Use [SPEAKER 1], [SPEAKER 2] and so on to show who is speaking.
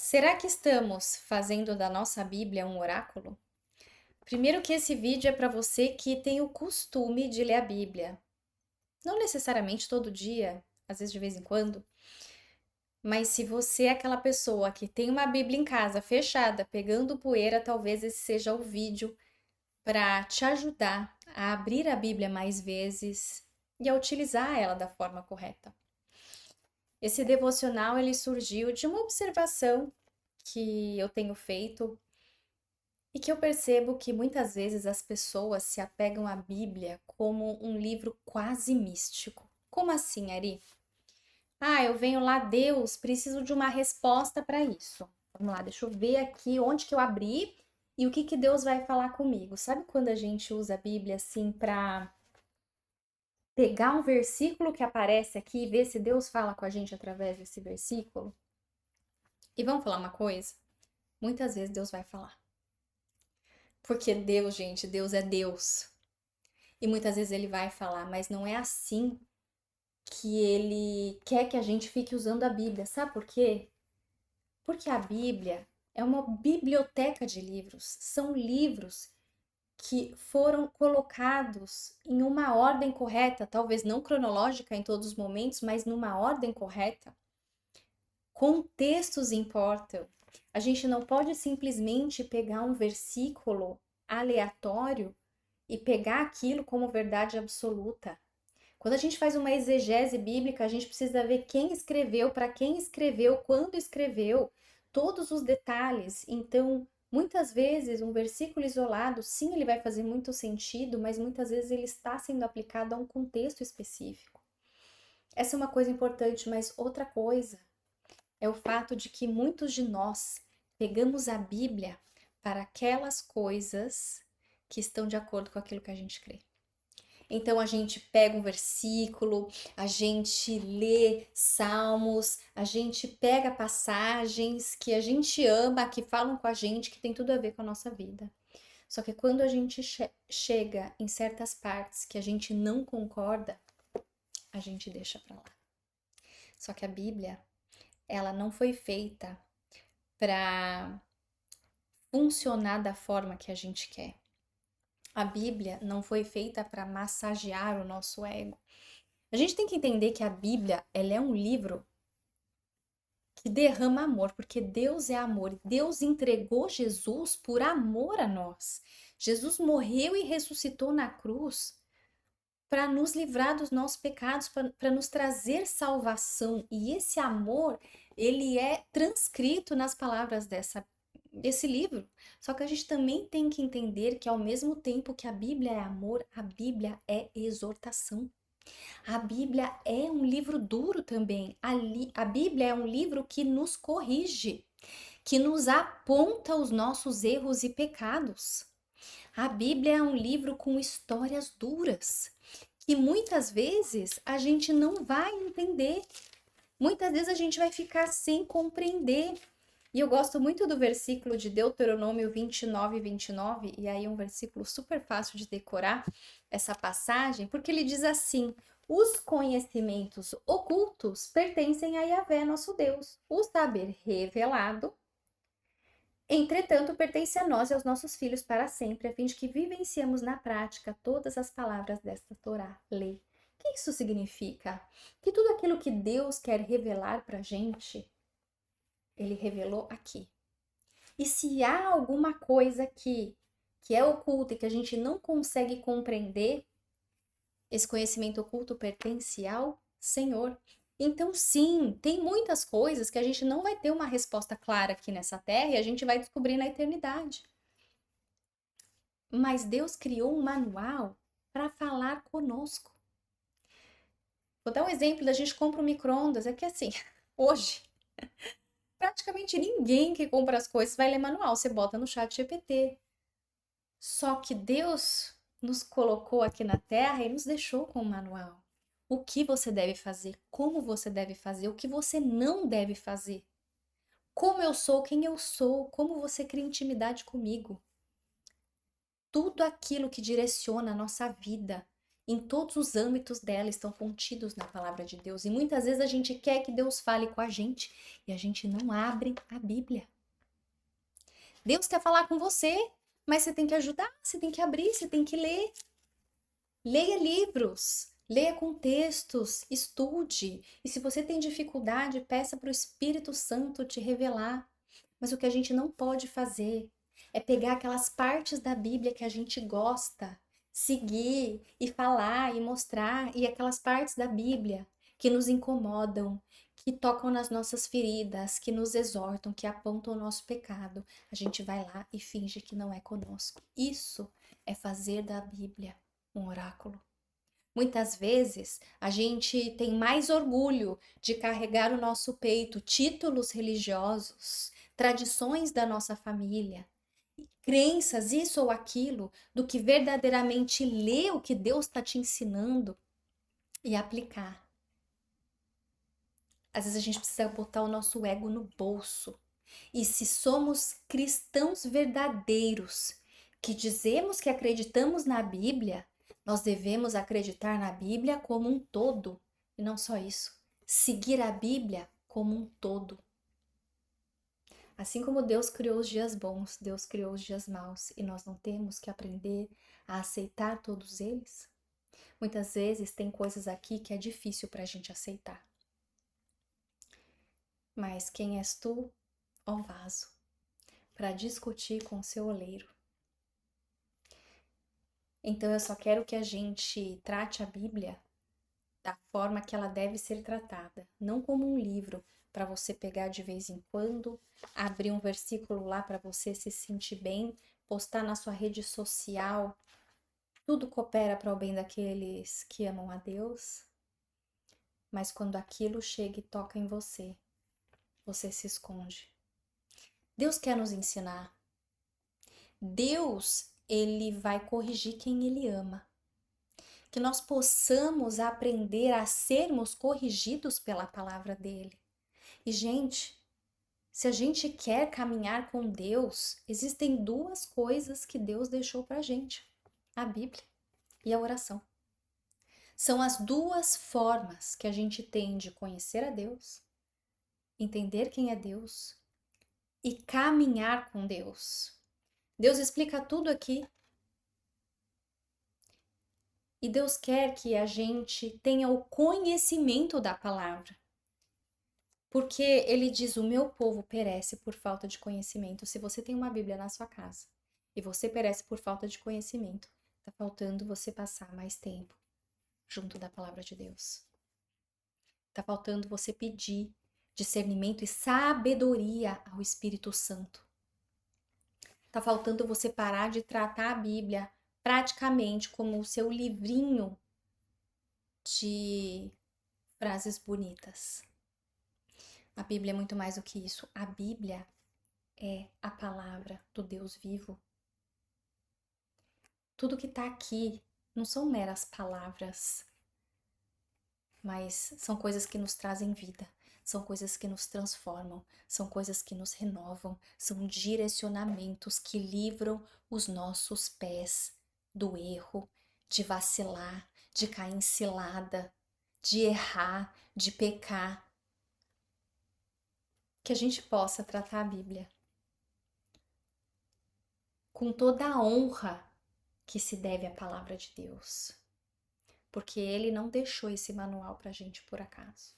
[SPEAKER 1] Será que estamos fazendo da nossa Bíblia um oráculo? Primeiro que esse vídeo é para você que tem o costume de ler a Bíblia. Não necessariamente todo dia, às vezes de vez em quando, mas se você é aquela pessoa que tem uma Bíblia em casa fechada, pegando poeira, talvez esse seja o vídeo para te ajudar a abrir a Bíblia mais vezes e a utilizar ela da forma correta. Esse devocional ele surgiu de uma observação que eu tenho feito e que eu percebo que muitas vezes as pessoas se apegam à Bíblia como um livro quase místico. Como assim, Ari? Ah, eu venho lá, Deus, preciso de uma resposta para isso. Vamos lá, deixa eu ver aqui onde que eu abri e o que que Deus vai falar comigo. Sabe quando a gente usa a Bíblia assim para pegar um versículo que aparece aqui e ver se Deus fala com a gente através desse versículo? E vamos falar uma coisa? Muitas vezes Deus vai falar. Porque Deus, gente, Deus é Deus. E muitas vezes ele vai falar, mas não é assim que ele quer que a gente fique usando a Bíblia. Sabe por quê? Porque a Bíblia é uma biblioteca de livros. São livros que foram colocados em uma ordem correta, talvez não cronológica em todos os momentos, mas numa ordem correta. Contextos importam. A gente não pode simplesmente pegar um versículo aleatório e pegar aquilo como verdade absoluta. Quando a gente faz uma exegese bíblica, a gente precisa ver quem escreveu, para quem escreveu, quando escreveu, todos os detalhes. Então, muitas vezes, um versículo isolado, sim, ele vai fazer muito sentido, mas muitas vezes ele está sendo aplicado a um contexto específico. Essa é uma coisa importante, mas outra coisa é o fato de que muitos de nós pegamos a Bíblia para aquelas coisas que estão de acordo com aquilo que a gente crê. Então a gente pega um versículo, a gente lê salmos, a gente pega passagens que a gente ama, que falam com a gente, que tem tudo a ver com a nossa vida. Só que quando a gente chega em certas partes que a gente não concorda, a gente deixa pra lá. Só que a Bíblia, ela não foi feita para funcionar da forma que a gente quer. A Bíblia não foi feita para massagear o nosso ego. A gente tem que entender que a Bíblia, ela é um livro que derrama amor, porque Deus é amor. Deus entregou Jesus por amor a nós. Jesus morreu e ressuscitou na cruz para nos livrar dos nossos pecados, para nos trazer salvação. E esse amor, ele é transcrito nas palavras desse livro. Só que a gente também tem que entender que ao mesmo tempo que a Bíblia é amor, a Bíblia é exortação. A Bíblia é um livro duro também. A Bíblia é um livro que nos corrige, que nos aponta os nossos erros e pecados. A Bíblia é um livro com histórias duras, que muitas vezes a gente não vai entender. Muitas vezes a gente vai ficar sem compreender. E eu gosto muito do versículo de Deuteronômio 29, e aí um versículo super fácil de decorar essa passagem, porque ele diz assim: os conhecimentos ocultos pertencem a Yahvé, nosso Deus. O saber revelado, entretanto, pertence a nós e aos nossos filhos para sempre, a fim de que vivenciemos na prática todas as palavras desta Torá, lei. O que isso significa? Que tudo aquilo que Deus quer revelar para a gente, ele revelou aqui. E se há alguma coisa aqui que é oculta e que a gente não consegue compreender, esse conhecimento oculto pertence ao Senhor. Então, sim, tem muitas coisas que a gente não vai ter uma resposta clara aqui nessa terra e a gente vai descobrir na eternidade. Mas Deus criou um manual para falar conosco. Vou dar um exemplo: da gente compra um micro-ondas. É que assim, hoje, praticamente ninguém que compra as coisas vai ler manual. Você bota no chat GPT. Só que Deus nos colocou aqui na Terra e nos deixou com um manual. O que você deve fazer, como você deve fazer, o que você não deve fazer. Como eu sou, quem eu sou, como você cria intimidade comigo. Tudo aquilo que direciona a nossa vida em todos os âmbitos dela estão contidos na palavra de Deus. E muitas vezes a gente quer que Deus fale com a gente e a gente não abre a Bíblia. Deus quer falar com você, mas você tem que ajudar, você tem que abrir, você tem que ler. Leia livros, leia contextos, estude. E se você tem dificuldade, peça para o Espírito Santo te revelar. Mas o que a gente não pode fazer é pegar aquelas partes da Bíblia que a gente gosta, seguir e falar e mostrar, e aquelas partes da Bíblia que nos incomodam, que tocam nas nossas feridas, que nos exortam, que apontam o nosso pecado. A gente vai lá e finge que não é conosco. Isso é fazer da Bíblia um oráculo. Muitas vezes a gente tem mais orgulho de carregar o nosso peito títulos religiosos, tradições da nossa família, crenças, isso ou aquilo, do que verdadeiramente ler o que Deus está te ensinando e aplicar. Às vezes a gente precisa botar o nosso ego no bolso. E se somos cristãos verdadeiros, que dizemos que acreditamos na Bíblia, nós devemos acreditar na Bíblia como um todo. E não só isso, seguir a Bíblia como um todo. Assim como Deus criou os dias bons, Deus criou os dias maus, e nós não temos que aprender a aceitar todos eles? Muitas vezes tem coisas aqui que é difícil para a gente aceitar. Mas quem és tu, ó vaso, para discutir com seu oleiro? Então eu só quero que a gente trate a Bíblia da forma que ela deve ser tratada, não como um livro para você pegar de vez em quando, abrir um versículo lá para você se sentir bem, postar na sua rede social. Tudo coopera para o bem daqueles que amam a Deus, mas quando aquilo chega e toca em você, você se esconde. Deus quer nos ensinar. Deus, ele vai corrigir quem ele ama. Que nós possamos aprender a sermos corrigidos pela palavra dele. E, gente, se a gente quer caminhar com Deus, existem duas coisas que Deus deixou pra gente: a Bíblia e a oração. São as duas formas que a gente tem de conhecer a Deus, entender quem é Deus e caminhar com Deus. Deus explica tudo aqui. E Deus quer que a gente tenha o conhecimento da palavra. Porque ele diz: o meu povo perece por falta de conhecimento. Se você tem uma Bíblia na sua casa e você perece por falta de conhecimento, está faltando você passar mais tempo junto da palavra de Deus. Está faltando você pedir discernimento e sabedoria ao Espírito Santo. Está faltando você parar de tratar a Bíblia praticamente como o seu livrinho de frases bonitas. A Bíblia é muito mais do que isso. A Bíblia é a palavra do Deus vivo. Tudo que está aqui não são meras palavras, mas são coisas que nos trazem vida, são coisas que nos transformam, são coisas que nos renovam, são direcionamentos que livram os nossos pés do erro, de vacilar, de cair em cilada, de errar, de pecar. Que a gente possa tratar a Bíblia com toda a honra que se deve à palavra de Deus, porque ele não deixou esse manual pra gente por acaso.